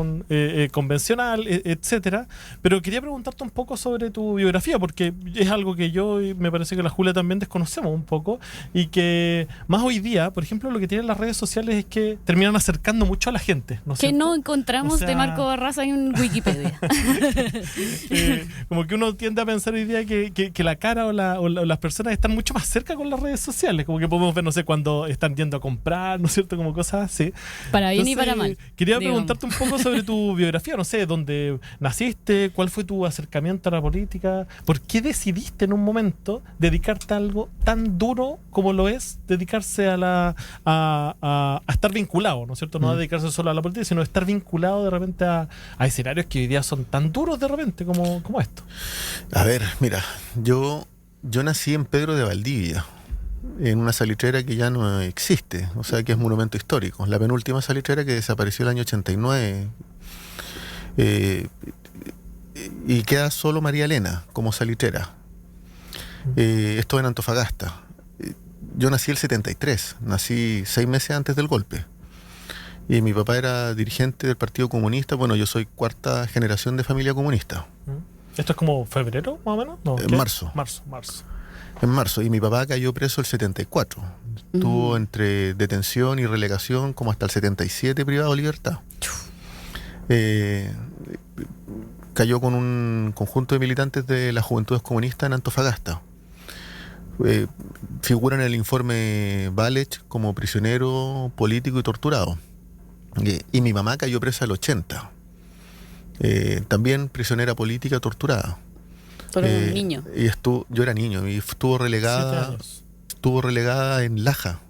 convencional, etcétera. Pero quería preguntarte un poco sobre tu biografía, porque es algo que yo y me parece que la Julia también desconocemos un poco, y que más hoy día, por ejemplo, lo que tienen las redes sociales es que terminan acercando mucho a la gente, ¿no es cierto? Que no encontramos de Marcos Barraza en Wikipedia. Como que uno tiende a pensar hoy día que la cara o las personas están mucho más cerca con las redes sociales, como que podemos ver, no sé, cuando están yendo a comprar, ¿no es cierto?, como cosas así. Para bien. Entonces, y para mal. Quería preguntarte un poco sobre tu biografía, no sé, dónde naciste, cuál fue tu acercamiento a la política, por qué decidiste en un momento dedicarte a algo tan duro como lo es dedicarse a estar vinculado, ¿no es cierto? No a dedicarse solo a la política, sino a estar vinculado de repente a escenarios que hoy día son tan duros de repente como esto. A ver, mira, yo nací en Pedro de Valdivia, en una salitrera que ya no existe, o sea que es monumento histórico, la penúltima salitrera que desapareció el año 89, y queda solo María Elena como salitrera. Esto en Antofagasta. Yo nací el 73, nací 6 meses antes del golpe, y mi papá era dirigente del Partido Comunista. Bueno, yo soy 4ª generación de familia comunista. ¿Esto es como febrero, más o menos? No, en marzo. En marzo. Y mi papá cayó preso el 74. Estuvo entre detención y relegación como hasta el 77 privado de libertad. Cayó con un conjunto de militantes de las Juventudes Comunistas en Antofagasta. Figura en el informe Valech como prisionero político y torturado. Y mi mamá cayó presa el 80. También prisionera política torturada. Pero un niño. Yo era niño y estuvo relegada en Laja,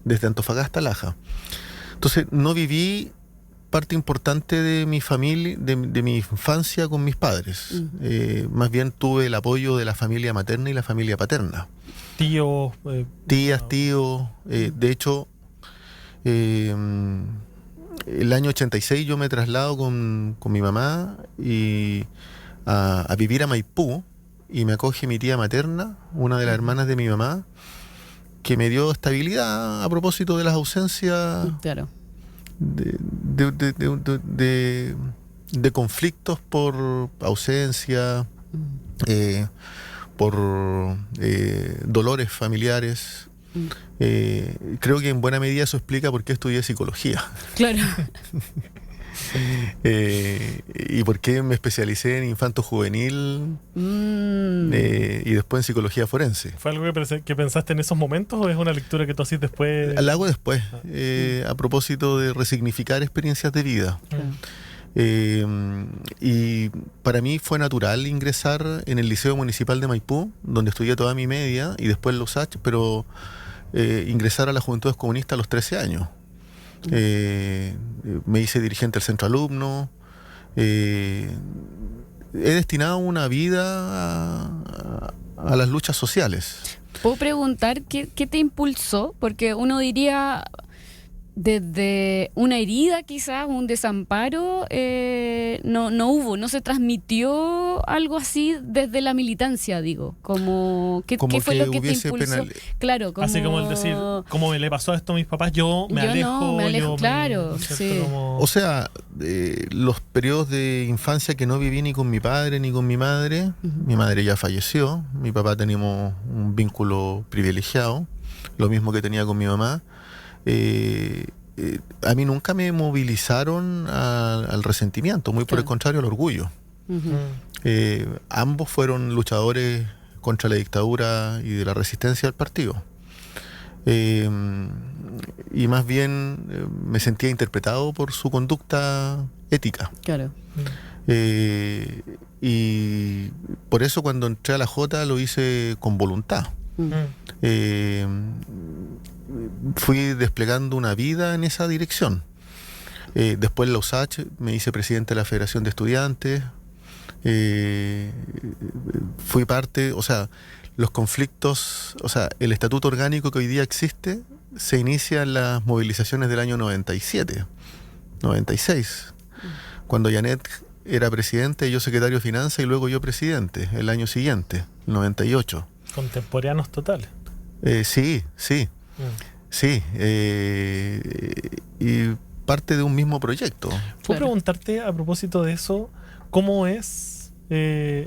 desde Antofagasta a Laja. Entonces no viví parte importante de mi familia, de mi infancia con mis padres. Más bien tuve el apoyo de la familia materna y la familia paterna. Tíos. Tías, tíos. De hecho, el año 86 yo me traslado con mi mamá a vivir a Maipú, y me acoge mi tía materna, una de las hermanas de mi mamá, que me dio estabilidad a propósito de las ausencias. Claro. De conflictos por ausencia, por dolores familiares. Creo que en buena medida eso explica por qué estudié psicología. Claro. Y por qué me especialicé en infanto juvenil y después en psicología forense. ¿Fue algo que pensaste en esos momentos o es una lectura que tú haces después? La hago después, a propósito de resignificar experiencias de vida. Y para mí fue natural ingresar en el Liceo Municipal de Maipú, donde estudié toda mi media, y después en los H, pero ingresar a las Juventudes Comunistas a los 13 años. Me hice dirigente del centro alumno. He destinado una vida a las luchas sociales. ¿Puedo preguntar qué te impulsó? Porque uno diría, desde una herida quizás, un desamparo, no se transmitió algo así desde la militancia, digo. ¿Qué fue lo que te impulsó? Claro, así como el decir, ¿cómo le pasó esto a mis papás? Yo me alejo, claro, sí. O sea, los periodos de infancia que no viví ni con mi padre ni con mi madre, mi madre ya falleció, mi papá teníamos un vínculo privilegiado, lo mismo que tenía con mi mamá. A mí nunca me movilizaron al resentimiento, muy por el contrario, al orgullo. Ambos fueron luchadores contra la dictadura y de la resistencia del partido. Y más bien me sentía interpretado por su conducta ética. Claro. Y por eso cuando entré a la Jota lo hice con voluntad. Fui desplegando una vida en esa dirección. Después en la USACH me hice presidente de la Federación de Estudiantes. Fui parte, o sea, los conflictos, o sea, el estatuto orgánico que hoy día existe se inicia en las movilizaciones del año 97, 96, cuando Janet era presidente, yo secretario de Finanzas y luego yo presidente, el año siguiente, el 98. Contemporáneos totales. Sí. Sí, y parte de un mismo proyecto. ¿Puedo preguntarte a propósito de eso, cómo es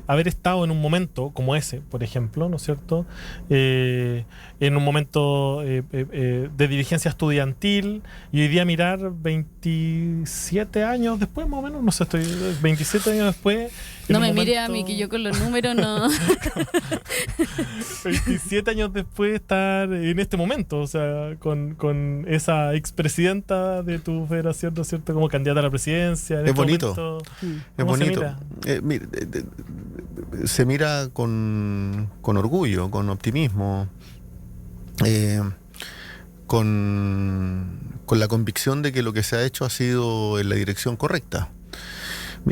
haber estado en un momento como ese, por ejemplo, ¿no es cierto? En un momento de dirigencia estudiantil y hoy día mirar 27 años después, más o menos, no sé, 27 años después. No me mire a mí, que yo con los números no. 27 años después estar en este momento, o sea, con esa expresidenta de tu federación, ¿no es cierto?, como candidata a la presidencia. Es bonito. Es bonito. Se mira con orgullo, con optimismo, con la convicción de que lo que se ha hecho ha sido en la dirección correcta.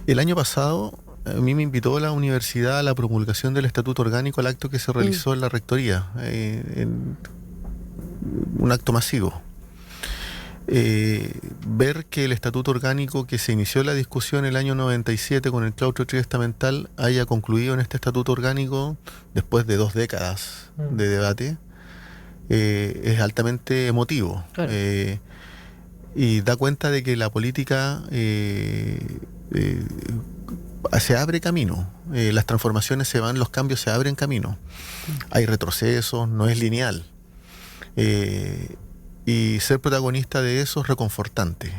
El año pasado a mí me invitó la universidad a la promulgación del Estatuto Orgánico, al acto que se realizó en la Rectoría, en un acto masivo. Ver que el Estatuto Orgánico que se inició la discusión en el año 97 con el claustro triestamental haya concluido en este Estatuto Orgánico después de 2 décadas de debate, es altamente emotivo. Claro. Y da cuenta de que la política se abre camino, las transformaciones se van, los cambios se abren camino, hay retrocesos, no es lineal, y ser protagonista de eso es reconfortante.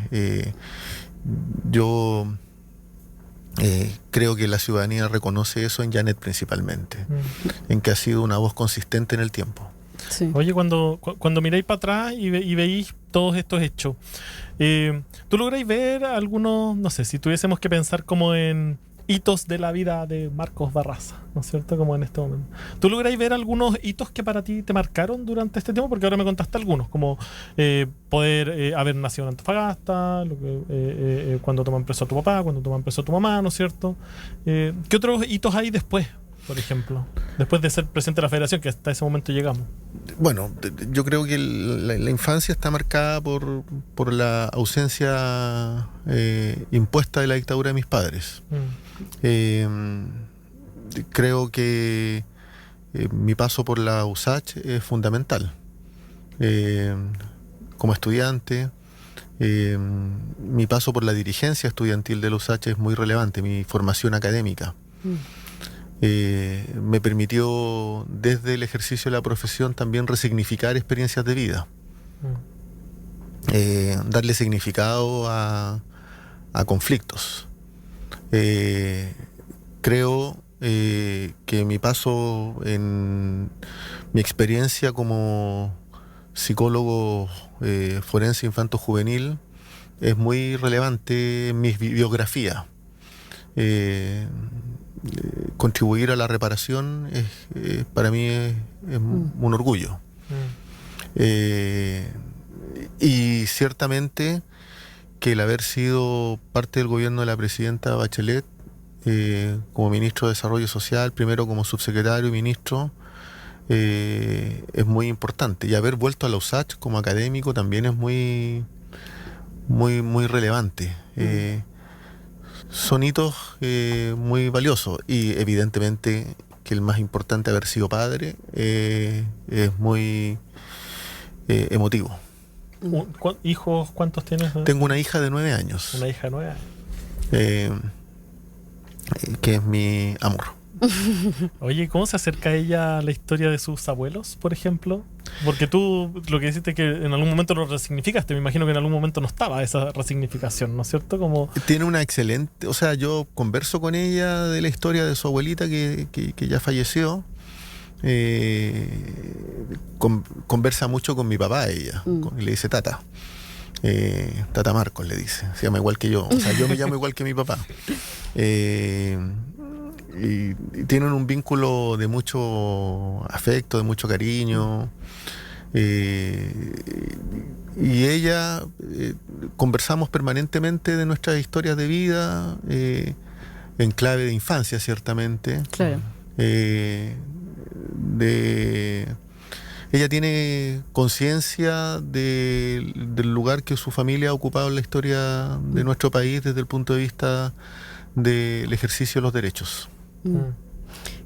Yo creo que la ciudadanía reconoce eso en Janet principalmente, en que ha sido una voz consistente en el tiempo. Sí. Oye, cuando miráis para atrás y veis todos estos hechos, ¿tú lográis ver algunos, no sé, si tuviésemos que pensar como en hitos de la vida de Marcos Barraza, ¿no es cierto?, como en este momento, ¿tú lográis ver algunos hitos que para ti te marcaron durante este tiempo? Porque ahora me contaste algunos, como poder haber nacido en Antofagasta, cuando toman preso a tu papá, cuando toman preso a tu mamá, ¿no es cierto? ¿Qué otros hitos hay después, por ejemplo, después de ser presidente de la federación, que hasta ese momento llegamos? Bueno, yo creo que la infancia está marcada por la ausencia impuesta de la dictadura de mis padres. Creo que mi paso por la USACH es fundamental. Como estudiante, mi paso por la dirigencia estudiantil de la USACH es muy relevante, mi formación académica. Me permitió desde el ejercicio de la profesión también resignificar experiencias de vida, darle significado a conflictos. Creo que mi paso en mi experiencia como psicólogo forense infanto-juvenil es muy relevante en mi biografía. Contribuir a la reparación para mí es un orgullo. Y ciertamente que el haber sido parte del gobierno de la presidenta Bachelet, como ministro de Desarrollo Social, primero como subsecretario y ministro, es muy importante. Y haber vuelto a la USACH como académico también es muy relevante. Son hitos muy valiosos, y evidentemente que el más importante, haber sido padre, es muy emotivo. ¿Hijos cuántos tienes? Tengo una hija de 9 años. Una hija nueva. Que es mi amor. Oye, ¿cómo se acerca ella a la historia de sus abuelos, por ejemplo? Porque tú lo que dijiste que en algún momento lo resignificaste, me imagino que en algún momento no estaba esa resignificación, ¿no es cierto? Como... Tiene una excelente, o sea, yo converso con ella de la historia de su abuelita que ya falleció. Conversa mucho con mi papá ella, le dice Tata. Tata Marcos le dice, se llama igual que yo, o sea, yo me llamo igual que mi papá. Y tienen un vínculo de mucho afecto, de mucho cariño. Y ella, conversamos permanentemente de nuestras historias de vida, en clave de infancia, ciertamente. Claro. Ella tiene conciencia del lugar que su familia ha ocupado en la historia de nuestro país desde el punto de vista del ejercicio de los derechos.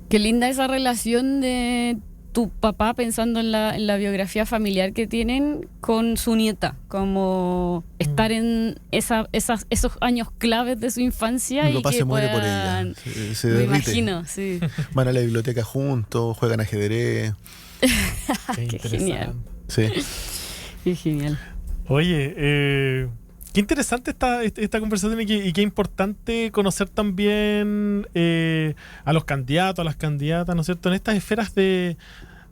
Qué linda esa relación de tu papá, pensando en la biografía familiar que tienen, con su nieta, como estar en esos años claves de su infancia. Mi y papá que se muere por puedan, ella, se me derrite. imagino, sí. Van a la biblioteca juntos, juegan ajedrez. Qué genial. Sí. Qué genial. Oye, qué interesante esta conversación, y qué importante conocer también a los candidatos, a las candidatas, ¿no es cierto?, en estas esferas de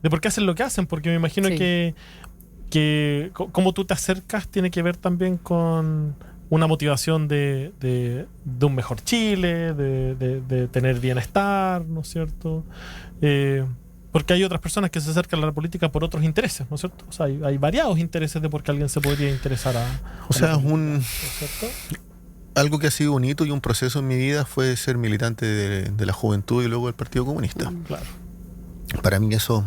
por qué hacen lo que hacen, porque me imagino Sí. que cómo tú te acercas tiene que ver también con una motivación de un mejor Chile, de tener bienestar, ¿no es cierto? Porque hay otras personas que se acercan a la política por otros intereses, ¿no es cierto? O sea, hay variados intereses de por qué alguien se podría interesar O sea, la política, ¿no es cierto? algo que ha sido un hito y un proceso en mi vida fue ser militante de la Juventud y luego del Partido Comunista. Claro. Para mí eso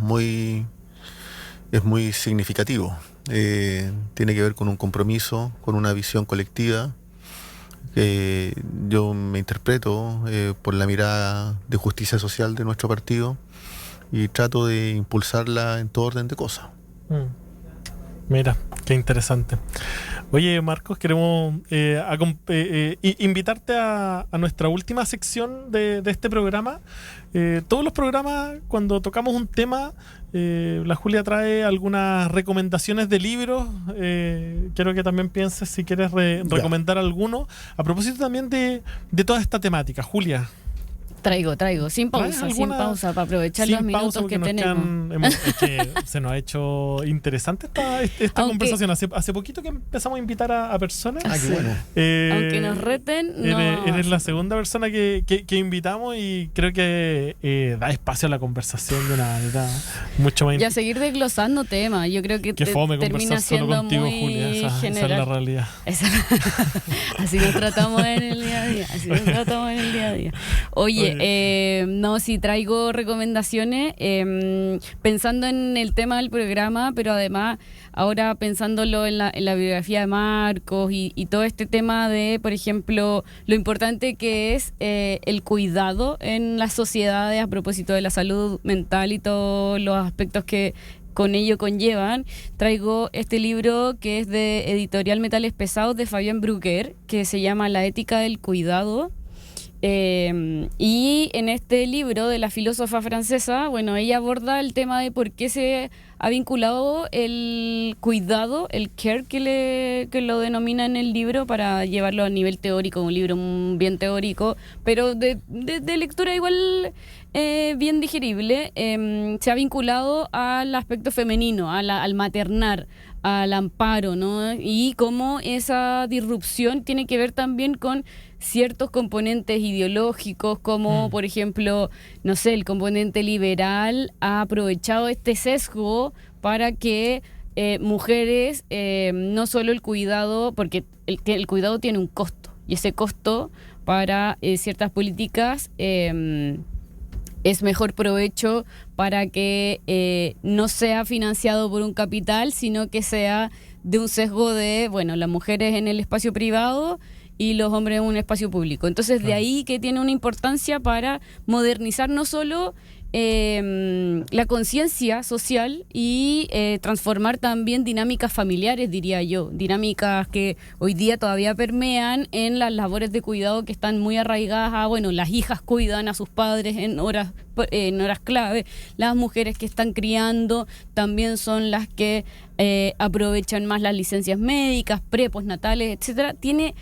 es muy significativo. Tiene que ver con un compromiso, con una visión colectiva. Yo me interpreto por la mirada de justicia social de nuestro partido, y trato de impulsarla en todo orden de cosas. Mira, qué interesante. Oye, Marcos, queremos invitarte a nuestra última sección de este programa. Todos los programas, cuando tocamos un tema, la Julia trae algunas recomendaciones de libros. Quiero que también pienses si quieres recomendar alguno. A propósito también de toda esta temática, Julia. Traigo, sin pausa, para aprovechar los minutos que tenemos. Es que se nos ha hecho interesante esta conversación. Hace poquito que empezamos a invitar a personas. Ah, qué bueno. Aunque nos reten, Eres la segunda persona que invitamos, y creo que da espacio a la conversación de una manera mucho más y a seguir desglosando temas. Yo creo que fome termina conversar solo siendo contigo, muy Julia. Esa es general. la realidad. Así nos tratamos en el día a día. Oye, no, sí traigo recomendaciones pensando en el tema del programa, pero además ahora pensándolo en la biografía de Marcos y todo este tema de, por ejemplo, lo importante que es el cuidado en las sociedades a propósito de la salud mental y todos los aspectos que con ello conllevan. Traigo este libro que es de Editorial Metales Pesados, de Fabián Bruguer, que se llama La ética del cuidado. Y en este libro de la filósofa francesa, bueno, ella aborda el tema de por qué se ha vinculado el cuidado, el care que lo denomina en el libro, para llevarlo a nivel teórico, un libro bien teórico, pero de lectura igual bien digerible. Se ha vinculado al aspecto femenino, al maternar, al amparo, ¿no? Y cómo esa disrupción tiene que ver también con ciertos componentes ideológicos, como por ejemplo, no sé, el componente liberal ha aprovechado este sesgo para que mujeres, no solo el cuidado, porque el cuidado tiene un costo, y ese costo para ciertas políticas es mejor provecho para que no sea financiado por un capital, sino que sea de un sesgo de, bueno, las mujeres en el espacio privado y los hombres en un espacio público. Entonces, de ahí que tiene una importancia para modernizar no solo la conciencia social y transformar también dinámicas familiares, diría yo, dinámicas que hoy día todavía permean en las labores de cuidado que están muy arraigadas a, bueno, las hijas cuidan a sus padres en horas clave, las mujeres que están criando también son las que aprovechan más las licencias médicas, postnatales, etcétera. Tiene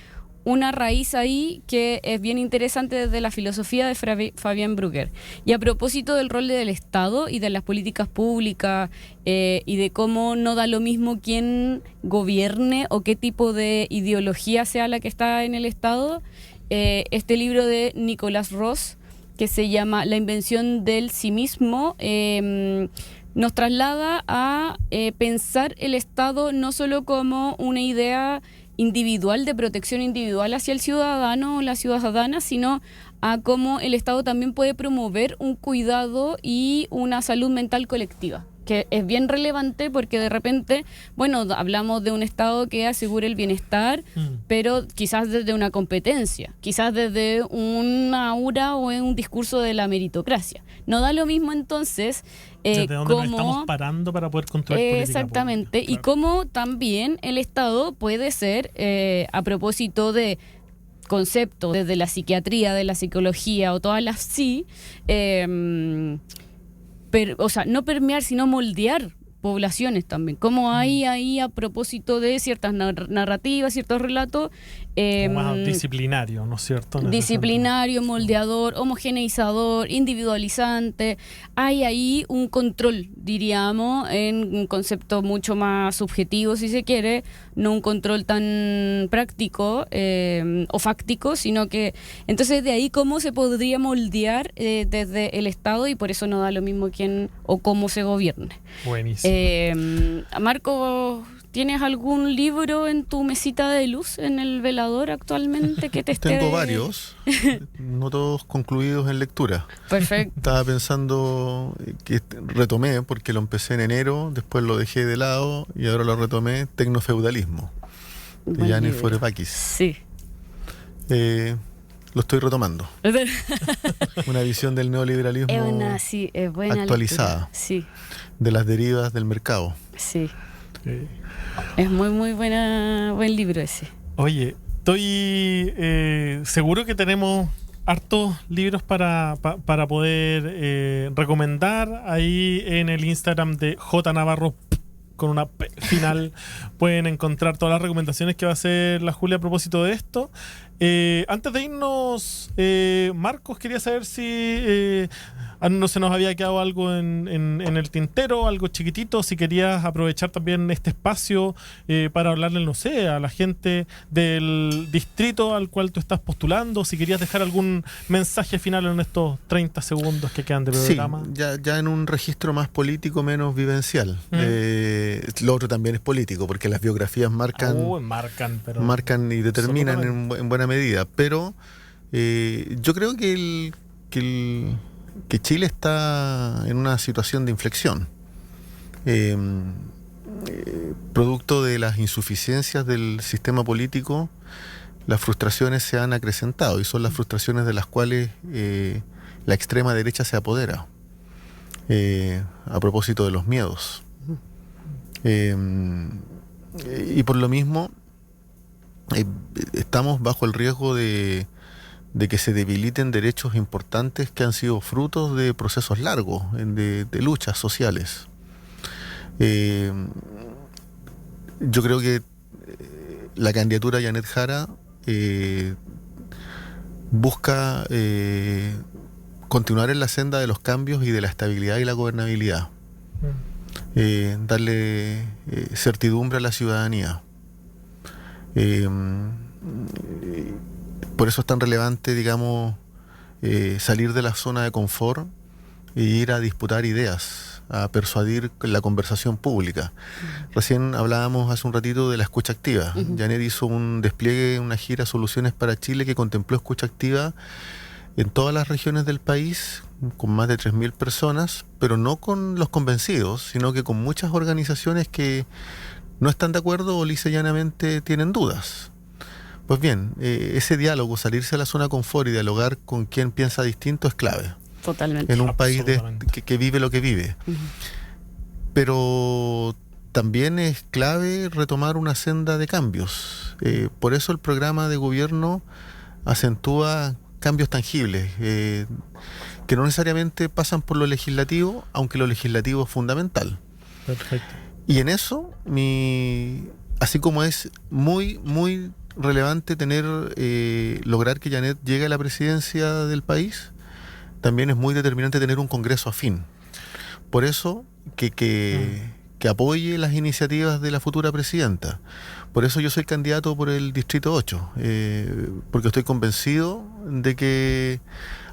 una raíz ahí que es bien interesante desde la filosofía de Fabián Brugger. Y a propósito del rol del Estado y de las políticas públicas y de cómo no da lo mismo quién gobierne o qué tipo de ideología sea la que está en el Estado, este libro de Nicolás Ross, que se llama La invención del sí mismo, nos traslada a pensar el Estado no solo como una idea individual, de protección individual hacia el ciudadano o la ciudadana, sino a cómo el Estado también puede promover un cuidado y una salud mental colectiva, que es bien relevante porque de repente, bueno, hablamos de un Estado que asegure el bienestar, pero quizás desde una competencia, quizás desde una aura o en un discurso de la meritocracia. No da lo mismo entonces desde dónde nos estamos parando para poder construir política exactamente, pública, y cómo también el Estado puede ser, a propósito de conceptos desde la psiquiatría, de la psicología o todas las o sea, no permear, sino moldear poblaciones también. Como hay ahí a propósito de ciertas narrativas, ciertos relatos. Más disciplinario, ¿no es cierto? Disciplinario, moldeador, homogeneizador, individualizante. Hay ahí un control, diríamos, en un concepto mucho más subjetivo, si se quiere, no un control tan práctico o fáctico, sino que entonces de ahí cómo se podría moldear desde el Estado, y por eso no da lo mismo quién o cómo se gobierne. Buenísimo. Marco, ¿tienes algún libro en tu mesita de luz, en el velador actualmente que te esté...? Tengo varios, no todos concluidos en lectura. Perfecto. Estaba pensando que retomé, porque lo empecé en enero, después lo dejé de lado y ahora lo retomé, Tecnofeudalismo, de Yanis Varoufakis. Sí. Lo estoy retomando. Una visión del neoliberalismo es buena actualizada. Lectura. Sí. De las derivas del mercado. Sí. Es muy buen libro ese. Oye, estoy seguro que tenemos hartos libros para poder recomendar. Ahí en el Instagram de J Navarro con una P final pueden encontrar todas las recomendaciones que va a hacer la Julia a propósito de esto. Antes de irnos, Marcos, quería saber si no se nos había quedado algo en el tintero, algo chiquitito, si querías aprovechar también este espacio para hablarle, no sé, a la gente del distrito al cual tú estás postulando, si querías dejar algún mensaje final en estos 30 segundos que quedan del programa. Sí, ya en un registro más político, menos vivencial. Lo otro también es político, porque las biografías marcan y determinan en buena medida, pero yo creo que Chile está en una situación de inflexión, producto de las insuficiencias del sistema político. Las frustraciones se han acrecentado y son las frustraciones de las cuales la extrema derecha se apodera, a propósito de los miedos, y por lo mismo estamos bajo el riesgo de que se debiliten derechos importantes que han sido frutos de procesos largos, de luchas sociales. Yo creo que la candidatura de Janet Jara busca continuar en la senda de los cambios y de la estabilidad y la gobernabilidad, darle certidumbre a la ciudadanía. Por eso es tan relevante, digamos, salir de la zona de confort e ir a disputar ideas, a persuadir la conversación pública. Recién hablábamos hace un ratito de la escucha activa. Janet hizo un despliegue, una gira Soluciones para Chile, que contempló escucha activa en todas las regiones del país, con más de 3.000 personas, pero no con los convencidos, sino que con muchas organizaciones que no están de acuerdo o lisa y llanamente tienen dudas. Pues bien, ese diálogo, salirse de la zona de confort y dialogar con quien piensa distinto es clave. Totalmente. En un país que vive lo que vive. Ujú. Pero también es clave retomar una senda de cambios. Por eso el programa de gobierno acentúa cambios tangibles, que no necesariamente pasan por lo legislativo, aunque lo legislativo es fundamental. Perfecto. Y en eso, así como es muy, muy relevante lograr que Janet llegue a la presidencia del país, también es muy determinante tener un Congreso afín. Por eso, que apoye las iniciativas de la futura presidenta. Por eso yo soy candidato por el Distrito 8, porque estoy convencido de que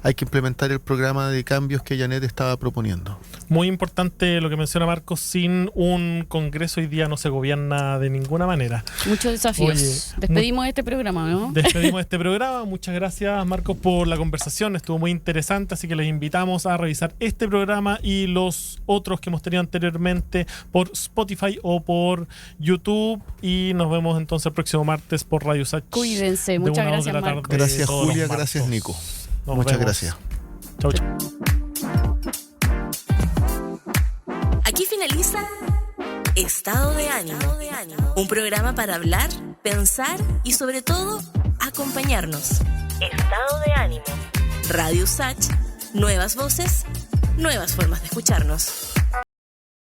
hay que implementar el programa de cambios que Janet estaba proponiendo. Muy importante lo que menciona Marcos, sin un Congreso hoy día no se gobierna de ninguna manera. Muchos desafíos. Oye, Despedimos este programa, ¿no? Despedimos este programa. Muchas gracias, Marcos, por la conversación. Estuvo muy interesante, así que les invitamos a revisar este programa y los otros que hemos tenido anteriormente por Spotify o por YouTube. Y nos vemos entonces el próximo martes por Radio Sach. Cuídense. Muchas gracias, Marcos. Gracias, Julia. Gracias, Nico. Muchas gracias. Chau, chau. Aquí finaliza Estado de Ánimo, un programa para hablar, pensar y sobre todo acompañarnos. Estado de Ánimo. Radio Sach, nuevas voces, nuevas formas de escucharnos.